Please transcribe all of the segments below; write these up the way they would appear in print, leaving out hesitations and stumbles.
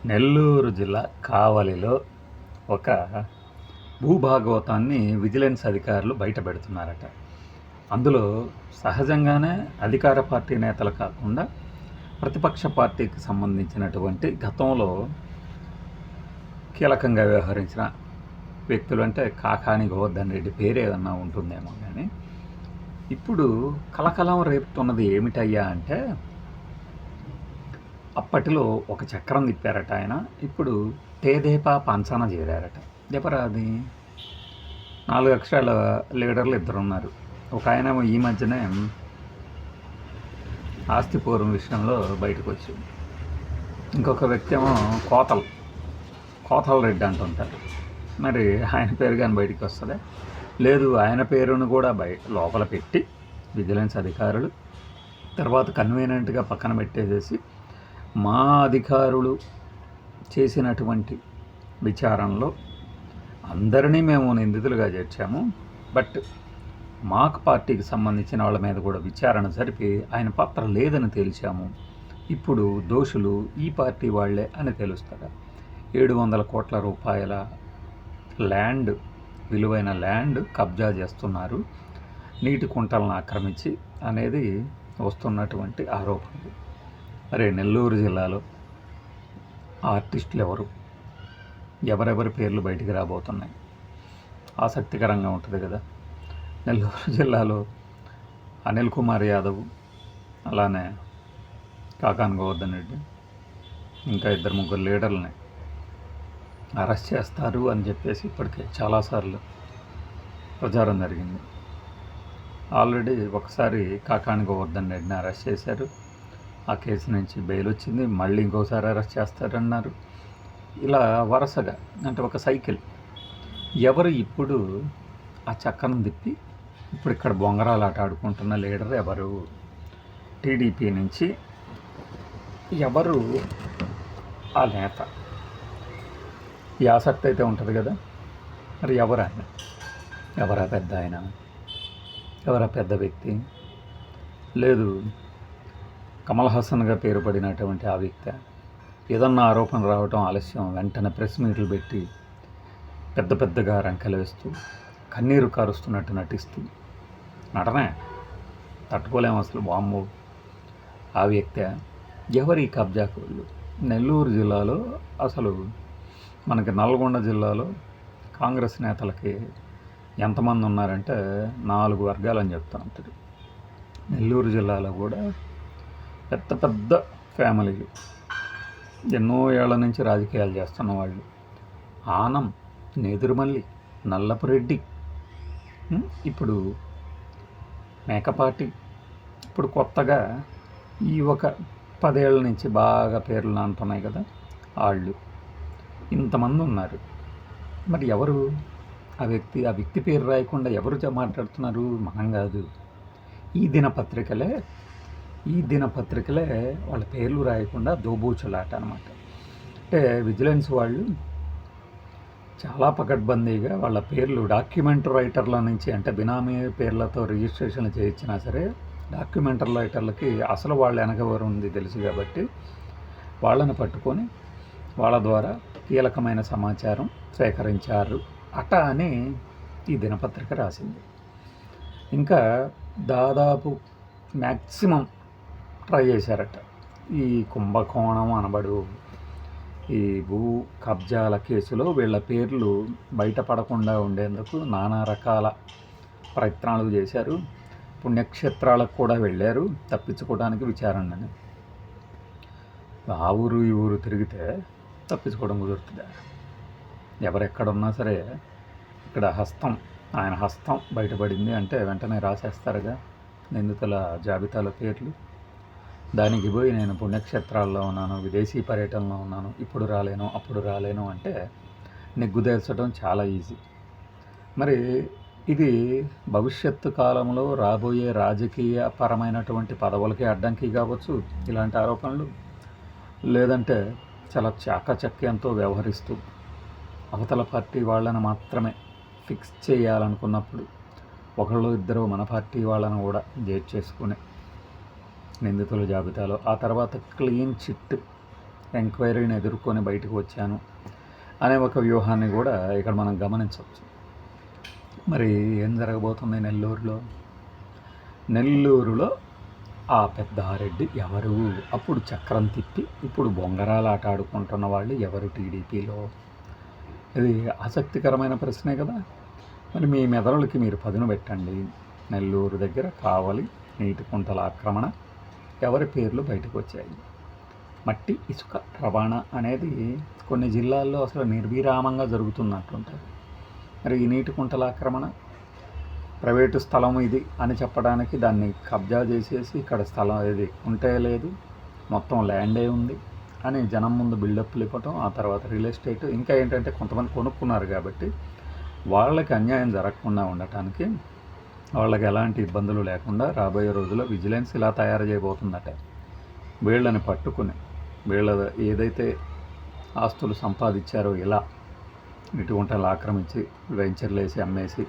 నెల్లూరు జిల్లా కావలిలో ఒక భూభాగవతాన్ని విజిలెన్స్ అధికారులు బయటపెడుతున్నారట. అందులో సహజంగానే అధికార పార్టీ నేతలు కాకుండా ప్రతిపక్ష పార్టీకి సంబంధించినటువంటి గతంలో కీలకంగా వ్యవహరించిన వ్యక్తులు, అంటే కాకాని గోవర్ధన్ రెడ్డి పేరు ఏదన్నా ఉంటుందేమో కానీ, ఇప్పుడు కలకలం రేపుతున్నది ఏమిటయ్యా అంటే, అప్పటిలో ఒక చక్రం తిప్పారట ఆయన, ఇప్పుడు తేదేపా పంచన చేరారట. ఎవరా అది? 4 అక్షరాల లీడర్లు ఇద్దరు ఉన్నారు. ఒక ఆయన ఈ మధ్యనే ఆస్తిపూర్వం విషయంలో బయటకు వచ్చింది. ఇంకొక వ్యక్తి ఏమో కోతల రెడ్డి అంటుంటారు. మరి ఆయన పేరు కానీ బయటికి వస్తుందా? లేదు, ఆయన పేరును కూడా లోపల పెట్టి విజిలెన్స్ అధికారులు తర్వాత కన్వీనియంట్గా పక్కన పెట్టేసేసి మా అధికారులు చేసినటువంటి విచారణలో అందరినీ మేము నిందితులుగా చేర్చాము, బట్ మాకు పార్టీకి సంబంధించిన వాళ్ళ మీద కూడా విచారణ జరిపి ఆయన పాత్ర లేదని తేల్చాము. ఇప్పుడు దోషులు ఈ పార్టీ వాళ్లే అని తెలుస్తారా? 700 కోట్ల రూపాయల విలువైన ల్యాండ్ కబ్జా చేస్తున్నారు, నీటి కుంటలను ఆక్రమించి అనేది వస్తున్నటువంటి ఆరోపణలు. మరి నెల్లూరు జిల్లాలో ఆర్టిస్టులు ఎవరెవరి పేర్లు బయటికి రాబోతున్నాయి? ఆసక్తికరంగా ఉంటుంది కదా. నెల్లూరు జిల్లాలో అనిల్ కుమార్ యాదవ్, అలానే కాకాని గోవర్ధన్ రెడ్డి, ఇంకా 2-3 లీడర్లని అరెస్ట్ చేస్తారు అని చెప్పేసి ఇప్పటికే చాలాసార్లు ప్రచారం జరిగింది. ఆల్రెడీ ఒకసారి కాకాని గోవర్ధన్ రెడ్డిని అరెస్ట్ చేశారు, ఆ కేసు నుంచి బెయిల్ వచ్చింది, మళ్ళీ ఇంకోసారి అరెస్ట్ చేస్తారన్నారు. ఇలా వరుసగా, అంటే ఒక సైకిల్. ఎవరు ఇప్పుడు ఆ చక్రం తిప్పి ఇప్పుడు ఇక్కడ బొంగరాలు ఆట ఆడుకుంటున్న లీడర్ ఎవరు? టీడీపీ నుంచి ఎవరు ఆ నేత? ఈ ఆసక్తి అయితే ఉంటుంది కదా. మరి ఎవరా పెద్ద ఆయన? ఎవరా పెద్ద వ్యక్తి? లేదు, కమల్ హాసన్గా పేరు పడినటువంటి ఆ వ్యక్తి ఏదన్నా ఆరోపణ రావటం ఆలస్యం, వెంటనే ప్రెస్ మీట్లు పెట్టి పెద్దగా రంకెలు వేస్తూ కన్నీరు కారుస్తున్నట్టు నటిస్తూ నటనే తట్టుకోలేము అసలు. వామ్మో, ఆ వ్యక్తి ఎవరి కబ్జాకోళ్ళు? నెల్లూరు జిల్లాలో అసలు మనకి నల్గొండ జిల్లాలో కాంగ్రెస్ నేతలకి ఎంతమంది ఉన్నారంటే 4 వర్గాలని చెప్తా ఉంటాడు. నెల్లూరు జిల్లాలో కూడా పెద్ద ఫ్యామిలీలు, ఎన్నో ఏళ్ల నుంచి రాజకీయాలు చేస్తున్న వాళ్ళు, ఆనం, నేదురుమల్లి, నల్లపురెడ్డి, ఇప్పుడు మేకపాటి, ఇప్పుడు కొత్తగా ఈ ఒక 10 ఏళ్ల నుంచి బాగా పేర్లు నానుతున్నాయి కదా వాళ్ళు, ఇంతమంది ఉన్నారు. మరి ఎవరు ఆ వ్యక్తి పేరు రాయకుండా ఎవరు మాట్లాడుతున్నారు? మనం కాదు, ఈ దినపత్రికలే వాళ్ళ పేర్లు రాయకుండా దోబూచులాట అనమాట. అంటే విజిలెన్స్ వాళ్ళు చాలా పకడ్బందీగా వాళ్ళ పేర్లు డాక్యుమెంట్ రైటర్ల నుంచి, అంటే బినామీ పేర్లతో రిజిస్ట్రేషన్లు చేయించినా సరే డాక్యుమెంట్ రైటర్లకి అసలు వాళ్ళ వెనకవరు ఉంది తెలుసు కాబట్టి వాళ్ళని పట్టుకొని వాళ్ళ ద్వారా కీలకమైన సమాచారం సేకరించారు అట అని ఈ దినపత్రిక రాసింది. ఇంకా దాదాపు మ్యాక్సిమం ట్రై చేశారట. ఈ కుంభకోణం అనబడు ఈ భూ కబ్జాల కేసులో వీళ్ళ పేర్లు బయటపడకుండా ఉండేందుకు నానా రకాల ప్రయత్నాలు చేశారు. పుణ్యక్షేత్రాలకు కూడా వెళ్ళారు తప్పించుకోవడానికి విచారణని. ఆ ఊరు ఈ ఊరు తిరిగితే తప్పించుకోవడం కుదురుతుందా? ఎవరెక్కడున్నా సరే ఇక్కడ ఆయన హస్తం బయటపడింది అంటే వెంటనే రాసేస్తారుగా నిందితుల జాబితాలో పేర్లు. దానికి పోయి నేను పుణ్యక్షేత్రాల్లో ఉన్నాను, విదేశీ పర్యటనలో ఉన్నాను, ఇప్పుడు రాలేను, అప్పుడు రాలేను అంటే నెగ్గుదేల్చడం చాలా ఈజీ. మరి ఇది భవిష్యత్తు కాలంలో రాబోయే రాజకీయ పరమైనటువంటి పదవులకి అడ్డంకి కావచ్చు ఇలాంటి ఆరోపణలు. లేదంటే చాలా చాకచక్యంతో వ్యవహరిస్తూ అవతల పార్టీ వాళ్ళని మాత్రమే ఫిక్స్ చేయాలనుకున్నప్పుడు ఒకళ్ళు ఇద్దరు మన పార్టీ వాళ్ళను కూడా చేసుకుని నిందితుల జాబితాలో, ఆ తర్వాత క్లీన్ చిట్ ఎంక్వైరీని ఎదుర్కొని బయటకు వచ్చాను అనే ఒక వ్యూహాన్ని కూడా ఇక్కడ మనం గమనించవచ్చు. మరి ఏం జరగబోతుంది నెల్లూరులో ఆ పెద్దారెడ్డి ఎవరు? అప్పుడు చక్రం తిప్పి ఇప్పుడు బొంగరాలు ఆట ఆడుకుంటున్న వాళ్ళు ఎవరు టీడీపీలో? ఇది ఆసక్తికరమైన ప్రశ్నే కదా. మరి మీ మెదడులకి మీరు పదును పెట్టండి. నెల్లూరు దగ్గర కావలి నీటి కుంటల ఆక్రమణ ఎవరి పేర్లు బయటకు వచ్చాయి? మట్టి ఇసుక రవాణా అనేది కొన్ని జిల్లాల్లో అసలు నిర్విరామంగా జరుగుతున్నట్టుంటుంది. మరి ఈ నీటి కుంటల ఆక్రమణ ప్రైవేటు స్థలం ఇది అని చెప్పడానికి దాన్ని కబ్జా చేసేసి ఇక్కడ స్థలం ఇది ఉంటే లేదు, మొత్తం ల్యాండే ఉంది అని జనం ముందు బిల్డప్లు ఇవ్వటం, ఆ తర్వాత రియల్ ఎస్టేట్, ఇంకా ఏంటంటే కొంతమంది కొనుక్కున్నారు కాబట్టి వాళ్ళకి అన్యాయం జరగకుండా ఉండటానికి, వాళ్ళకి ఎలాంటి ఇబ్బందులు లేకుండా రాబోయే రోజుల్లో విజిలెన్స్ ఇలా తయారు చేయబోతుందట. వీళ్ళని పట్టుకుని వీళ్ళ ఏదైతే ఆస్తులు సంపాదించారో ఇలా ఇటువంటి ఆక్రమించి వెంచర్లు వేసి అమ్మేసి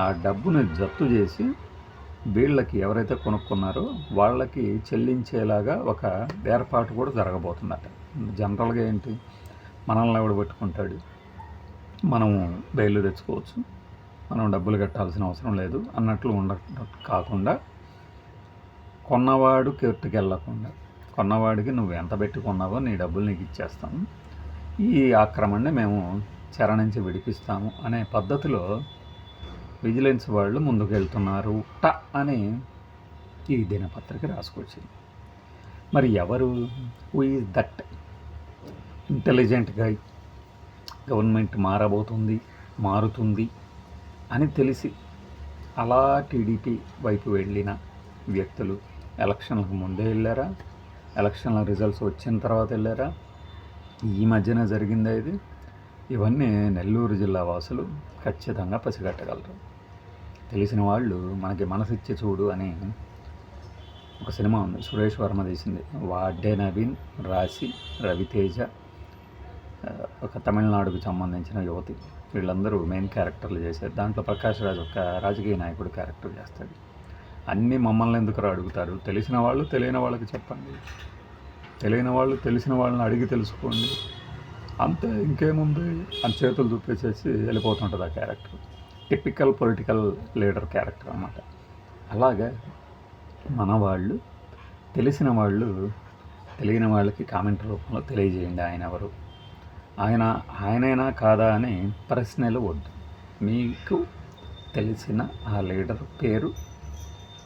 ఆ డబ్బుని జప్తు చేసి వీళ్ళకి ఎవరైతే కొనుక్కున్నారో వాళ్ళకి చెల్లించేలాగా ఒక ఏర్పాటు కూడా జరగబోతుందట. జనరల్గా ఏంటి, మనల్ని ఎవడు పెట్టుకుంటాడు, మనము బెయిల్ తెచ్చుకోవచ్చు, మనం డబ్బులు కట్టాల్సిన అవసరం లేదు అన్నట్లు కాకుండా కొన్నవాడు కెట్టుకెళ్ళకుండా కొన్నవాడికి నువ్వు ఎంత పెట్టుకున్నావో నీ డబ్బులు నీకు ఇచ్చేస్తాము, ఈ ఆక్రమణని మేము చెర నుంచి విడిపిస్తాము అనే పద్ధతిలో విజిలెన్స్ వాళ్ళు ముందుకు వెళ్తున్నారు అని ఈ దినపత్రిక రాసుకొచ్చింది. మరి ఎవరు? Who is that intelligent guy, government మారుతుంది అని తెలిసి అలా టీడీపీ వైపు వెళ్ళిన వ్యక్తులు ఎలక్షన్లకు ముందే వెళ్ళారా, ఎలక్షన్ల రిజల్ట్స్ వచ్చిన తర్వాత వెళ్ళారా, ఈ మధ్యన జరిగిందా ఇది? ఇవన్నీ నెల్లూరు జిల్లా వాసులు ఖచ్చితంగా పసిగట్టగలరు. తెలిసిన వాళ్ళు మనకి మనసిచ్చి చూడు అని ఒక సినిమా ఉంది, సురేష్ వర్మ తీసింది. వాడ్డే నవీన్, రాశి, రవితేజ, ఒక తమిళనాడుకు సంబంధించిన యువతి, వీళ్ళందరూ మెయిన్ క్యారెక్టర్లు చేశారు. దాంట్లో ప్రకాష్ రాజ్ ఒక రాజకీయ నాయకుడు క్యారెక్టర్ చేస్తాడు. అన్నీ మమ్మల్ని ఎందుకు అడుగుతారు? తెలిసిన వాళ్ళు తెలియని వాళ్ళకి చెప్పండి, తెలియని వాళ్ళు తెలిసిన వాళ్ళని అడిగి తెలుసుకోండి, అంతే, ఇంకేముంది అని చేతులు దుప్పేసేసి వెళ్ళిపోతుంటుంది ఆ character. Typical political leader character అన్నమాట. అలాగే మన వాళ్ళు తెలిసిన వాళ్ళు తెలియని వాళ్ళకి కామెంట్ రూపంలో తెలియజేయండి ఆయన ఎవరు, ఆయనైనా కాదా అని ప్రశ్నలు వద్దు. మీకు తెలిసిన ఆ లీడర్ పేరు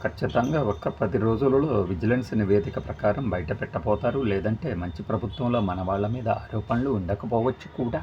ఖచ్చితంగా 10 రోజులలో విజిలెన్స్ నివేదిక ప్రకారం బయట పెట్టబోతారు. లేదంటే మంచి ప్రభుత్వంలో మన వాళ్ళ మీద ఆరోపణలు ఉండకపోవచ్చు కూడా.